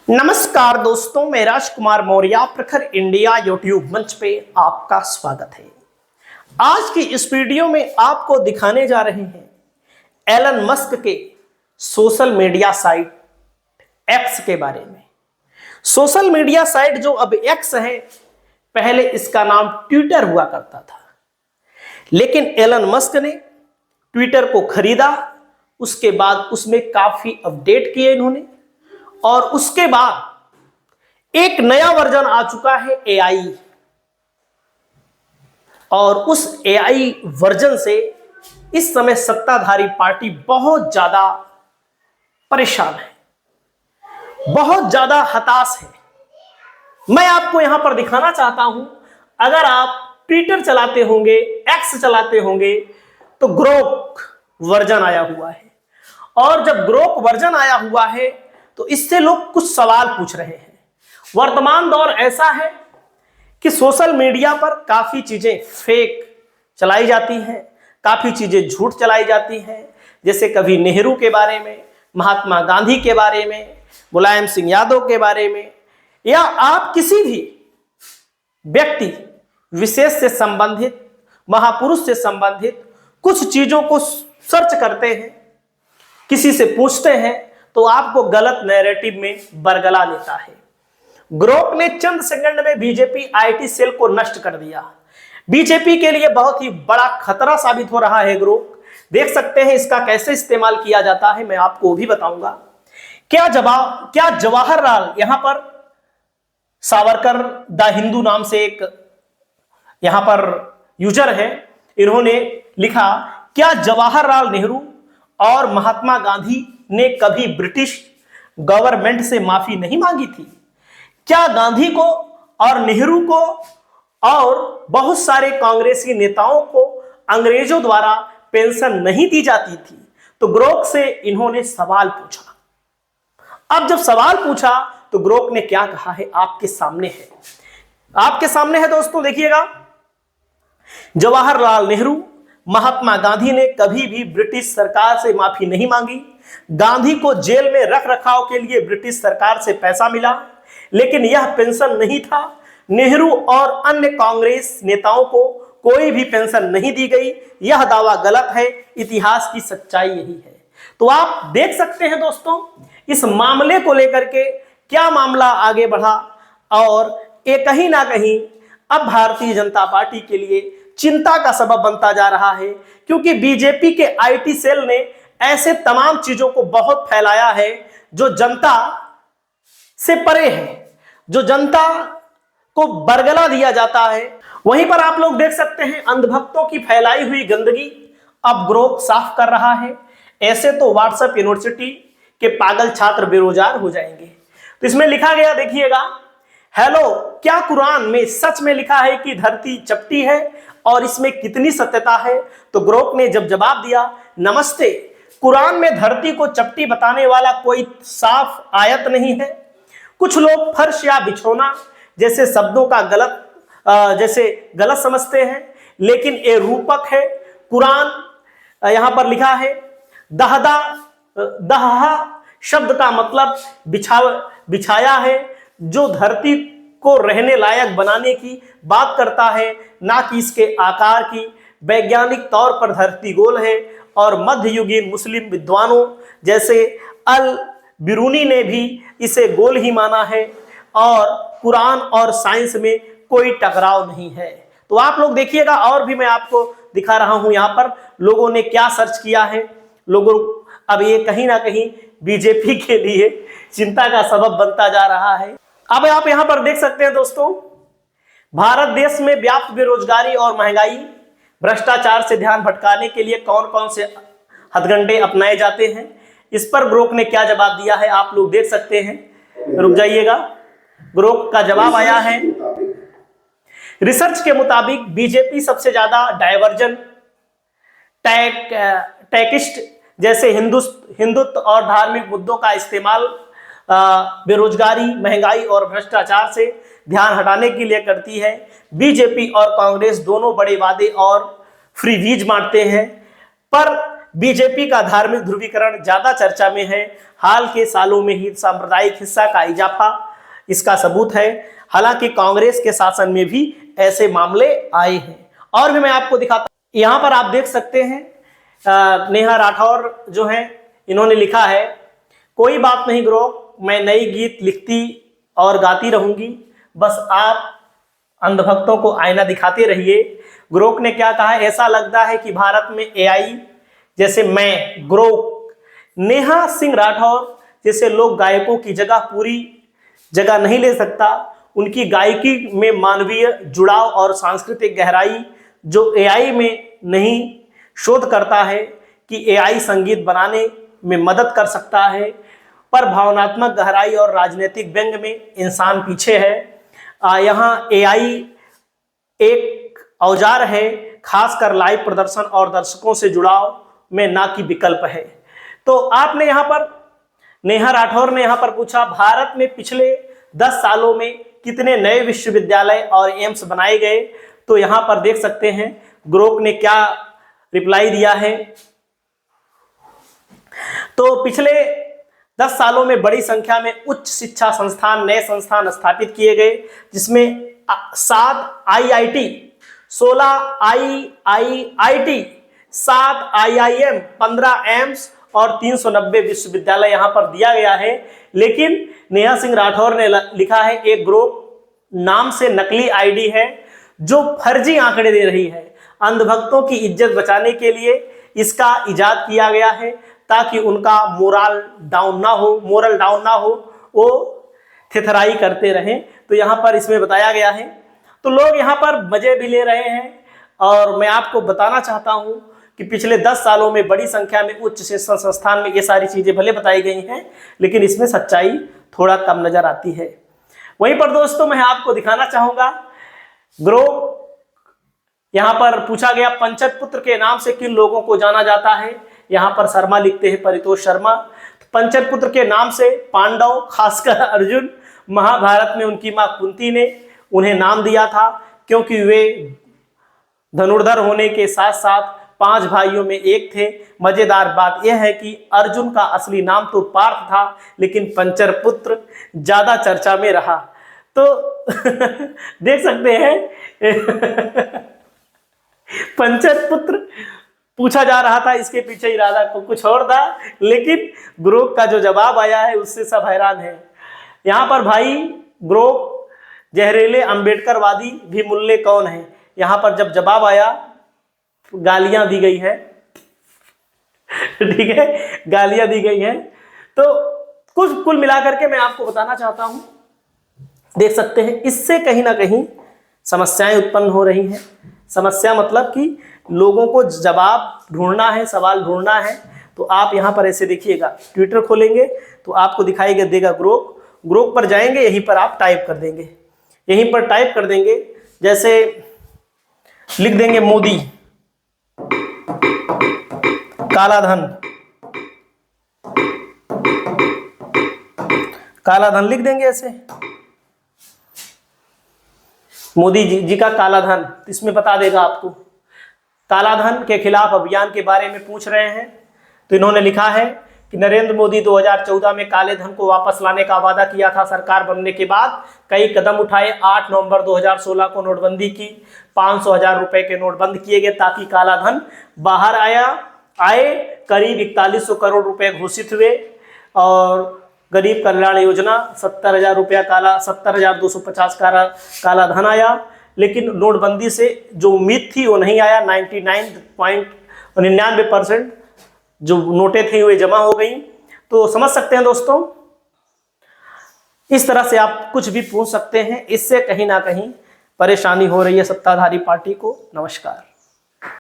नमस्कार दोस्तों, मैं राजकुमार मौर्य प्रखर इंडिया यूट्यूब मंच पे आपका स्वागत है। आज की इस वीडियो में आपको दिखाने जा रहे हैं एलन मस्क के सोशल मीडिया साइट एक्स के बारे में। सोशल मीडिया साइट जो अब एक्स है, पहले इसका नाम ट्विटर हुआ करता था, लेकिन एलन मस्क ने ट्विटर को खरीदा। उसके बाद उसमें काफी अपडेट किए इन्होंने, और उसके बाद एक नया वर्जन आ चुका है एआई, और उस एआई वर्जन से इस समय सत्ताधारी पार्टी बहुत ज्यादा परेशान है, बहुत ज्यादा हताश है। मैं आपको यहां पर दिखाना चाहता हूं, अगर आप ट्विटर चलाते होंगे, एक्स चलाते होंगे, तो ग्रोक वर्जन आया हुआ है। और जब ग्रोक वर्जन आया हुआ है तो इससे लोग कुछ सवाल पूछ रहे हैं। वर्तमान दौर ऐसा है कि सोशल मीडिया पर काफी चीजें फेक चलाई जाती हैं, काफी चीजें झूठ चलाई जाती हैं। जैसे कभी नेहरू के बारे में, महात्मा गांधी के बारे में, मुलायम सिंह यादव के बारे में, या आप किसी भी व्यक्ति विशेष से संबंधित, महापुरुष से संबंधित कुछ चीजों को सर्च करते हैं, किसी से पूछते हैं, तो आपको गलत नैरेटिव में बरगला लेता है। ग्रोक ने चंद सेकंड में बीजेपी आईटी सेल को नष्ट कर दिया। बीजेपी के लिए बहुत ही बड़ा खतरा साबित हो रहा है ग्रोक। देख सकते हैं इसका कैसे इस्तेमाल किया जाता है, मैं आपको वो भी बताऊंगा। क्या जवाहरलाल, यहां पर सावरकर द हिंदू नाम से एक यहां पर यूजर है, इन्होंने लिखा, क्या जवाहरलाल नेहरू और महात्मा गांधी ने कभी ब्रिटिश गवर्नमेंट से माफी नहीं मांगी थी? क्या गांधी को और नेहरू को और बहुत सारे कांग्रेसी नेताओं को अंग्रेजों द्वारा पेंशन नहीं दी जाती थी? तो ग्रोक से इन्होंने सवाल पूछा। अब जब सवाल पूछा तो ग्रोक ने क्या कहा है आपके सामने है, आपके सामने है दोस्तों, देखिएगा। जवाहरलाल नेहरू, महात्मा गांधी ने कभी भी ब्रिटिश सरकार से माफी नहीं मांगी। गांधी को जेल में रख रखाव के लिए ब्रिटिश सरकार से पैसा मिला, लेकिन यह पेंशन नहीं था। नेहरू और अन्य कांग्रेस नेताओं को कोई भी पेंशन नहीं दी गई। यह दावा गलत है, इतिहास की सच्चाई यही है। तो आप देख सकते हैं दोस्तों, इस मामले को लेकर के क्या मामला आगे बढ़ा, और ये कहीं ना कहीं अब भारतीय जनता पार्टी के लिए चिंता का सबब बनता जा रहा है, क्योंकि बीजेपी के आईटी सेल ने ऐसे तमाम चीजों को बहुत फैलाया है जो जनता से परे है, जो जनता को बरगला दिया जाता है। वहीं पर आप लोग देख सकते हैं अंधभक्तों की फैलाई हुई गंदगी अब ग्रोक साफ कर रहा है। ऐसे तो व्हाट्सएप यूनिवर्सिटी के पागल छात्र बेरोजगार हो जाएंगे। तो इसमें लिखा गया, देखिएगा, हेलो, क्या कुरान में सच में लिखा है कि धरती चपटी है, और इसमें कितनी सत्यता है? तो ग्रोक ने जब जवाब दिया, नमस्ते, कुरान में धरती को चपटी बताने वाला कोई साफ आयत नहीं है। कुछ लोग फर्श या बिछोना जैसे शब्दों का गलत समझते हैं, लेकिन ये रूपक है। कुरान यहां पर लिखा है, दहा शब्द का मतलब बिछाया है, जो धरती को रहने लायक बनाने की बात करता है, ना कि इसके आकार की। वैज्ञानिक तौर पर धरती गोल है, और मध्ययुगीन मुस्लिम विद्वानों जैसे अल बिरूनी ने भी इसे गोल ही माना है, और कुरान और साइंस में कोई टकराव नहीं है। तो आप लोग देखिएगा, और भी मैं आपको दिखा रहा हूं यहां पर लोगों ने क्या सर्च किया है। लोगों अब ये कहीं ना कहीं बीजेपी के लिए चिंता का सबब बनता जा रहा है। अब आप यहां पर देख सकते हैं दोस्तों, भारत देश में व्याप्त बेरोजगारी और महंगाई, भ्रष्टाचार से ध्यान भटकाने के लिए कौन कौन से हथकंडे अपनाए जाते हैं, इस पर ग्रोक ने क्या जवाब दिया है आप लोग देख सकते हैं। रुक जाइएगा, ग्रोक का जवाब आया है। रिसर्च के मुताबिक बीजेपी सबसे ज्यादा डायवर्जन, टैक्सिस्ट जैसे हिंदुत्व और धार्मिक मुद्दों का इस्तेमाल बेरोजगारी, महंगाई और भ्रष्टाचार से ध्यान हटाने के लिए करती है। बीजेपी और कांग्रेस दोनों बड़े वादे और फ्रीबीज बांटते हैं, पर बीजेपी का धार्मिक ध्रुवीकरण ज्यादा चर्चा में है। हाल के सालों में ही सांप्रदायिक हिस्सा का इजाफा इसका सबूत है। हालांकि कांग्रेस के शासन में भी ऐसे मामले आए हैं। और भी मैं आपको दिखाता हूं, यहां पर आप देख सकते हैं नेहा राठौर जो है, इन्होंने लिखा है, कोई बात नहीं ग्रो, मैं नई गीत लिखती और गाती रहूंगी, बस आप अंधभक्तों को आईना दिखाते रहिए। ग्रोक ने क्या कहा, ऐसा लगता है कि भारत में एआई जैसे मैं ग्रोक नेहा सिंह राठौर जैसे लोग गायकों की जगह पूरी जगह नहीं ले सकता। उनकी गायकी में मानवीय जुड़ाव और सांस्कृतिक गहराई जो एआई में नहीं शोध करता है कि एआई संगीत बनाने में मदद कर सकता है, पर भावनात्मक गहराई और राजनीतिक व्यंग में इंसान पीछे है। यहाँ एआई एक औजार है, खासकर लाइव प्रदर्शन और दर्शकों से जुड़ाव में ना कि विकल्प है। तो आपने यहाँ पर नेहा राठौर ने यहाँ पर पूछा, भारत में पिछले 10 सालों में कितने नए विश्वविद्यालय और एम्स बनाए गए। तो यहाँ पर देख सकते हैं ग्रोक ने क्या रिप्लाई दिया है। तो पिछले 10 सालों में बड़ी संख्या में उच्च शिक्षा संस्थान, नए संस्थान स्थापित किए गए, जिसमें 7 आईआईटी, 16 आईआईटी, 7 आईआईएम, 15 एम्स और 390 विश्वविद्यालय यहां पर दिया गया है। लेकिन नेहा सिंह राठौर ने लिखा है, एक ग्रोक नाम से नकली आईडी है जो फर्जी आंकड़े दे रही है। अंधभक्तों की इज्जत बचाने के लिए इसका इजाद किया गया है ताकि उनका मोरल डाउन ना हो, वो थिथराई करते रहें। तो यहाँ पर इसमें बताया गया है। तो लोग यहाँ पर मजे भी ले रहे हैं। और मैं आपको बताना चाहता हूँ कि पिछले 10 सालों में बड़ी संख्या में उच्च शिक्षा संस्थान में ये सारी चीजें भले बताई गई हैं, लेकिन इसमें सच्चाई थोड़ा कम नजर आती है। वहीं पर दोस्तों मैं आपको दिखाना चाहूंगा, ग्रोक यहाँ पर पूछा गया, पंचत पुत्र के नाम से किन लोगों को जाना जाता है। यहाँ पर शर्मा लिखते हैं, परितोष शर्मा। पंचत पुत्र के नाम से पांडव, खासकर अर्जुन, महाभारत में उनकी मां कुंती ने उन्हें नाम दिया था, क्योंकि वे धनुर्धर होने के साथ साथ 5 भाइयों में एक थे। मजेदार बात यह है कि अर्जुन का असली नाम तो पार्थ था, लेकिन पंचर पुत्र ज्यादा चर्चा में रहा। तो देख सकते हैं पंचर पुत्र पूछा जा रहा था, इसके पीछे इरादा को कुछ और था, लेकिन ग्रोक का जो जवाब आया है उससे सब हैरान है। यहाँ पर भाई ग्रोक जहरीले अंबेडकरवादी भी मुल्ले कौन है, यहाँ पर जब जवाब आया गालियां दी गई है। ठीक है, गालियां दी गई हैं। तो कुल मिलाकर के मैं आपको बताना चाहता हूं, देख सकते हैं इससे कहीं ना कहीं समस्याएं उत्पन्न हो रही हैं। समस्या मतलब कि लोगों को जवाब ढूंढना है, सवाल ढूंढना है। तो आप यहाँ पर ऐसे देखिएगा, ट्विटर खोलेंगे तो आपको दिखाई देगा ग्रोक पर जाएंगे, यहीं पर आप टाइप कर देंगे, यहीं पर टाइप कर देंगे, जैसे लिख देंगे मोदी काला धन लिख देंगे ऐसे, मोदी जी का काला धन, इसमें बता देगा आपको। काला धन के खिलाफ अभियान के बारे में पूछ रहे हैं, तो इन्होंने लिखा है कि नरेंद्र मोदी 2014 में काले धन को वापस लाने का वादा किया था। सरकार बनने के बाद कई कदम उठाए। 8 नवंबर 2016 को नोटबंदी की, 500,000 रुपए के नोट बंद किए गए ताकि काला धन बाहर आए। करीब 4100 करोड़ रुपए घोषित हुए और गरीब कल्याण योजना 70,000 रुपया 70,250 काला धन आया। लेकिन नोटबंदी से जो उम्मीद थी वो नहीं आया। 99.99% जो नोटें थी वे जमा हो गई। तो समझ सकते हैं दोस्तों, इस तरह से आप कुछ भी पूछ सकते हैं। इससे कहीं ना कहीं परेशानी हो रही है सत्ताधारी पार्टी को। नमस्कार।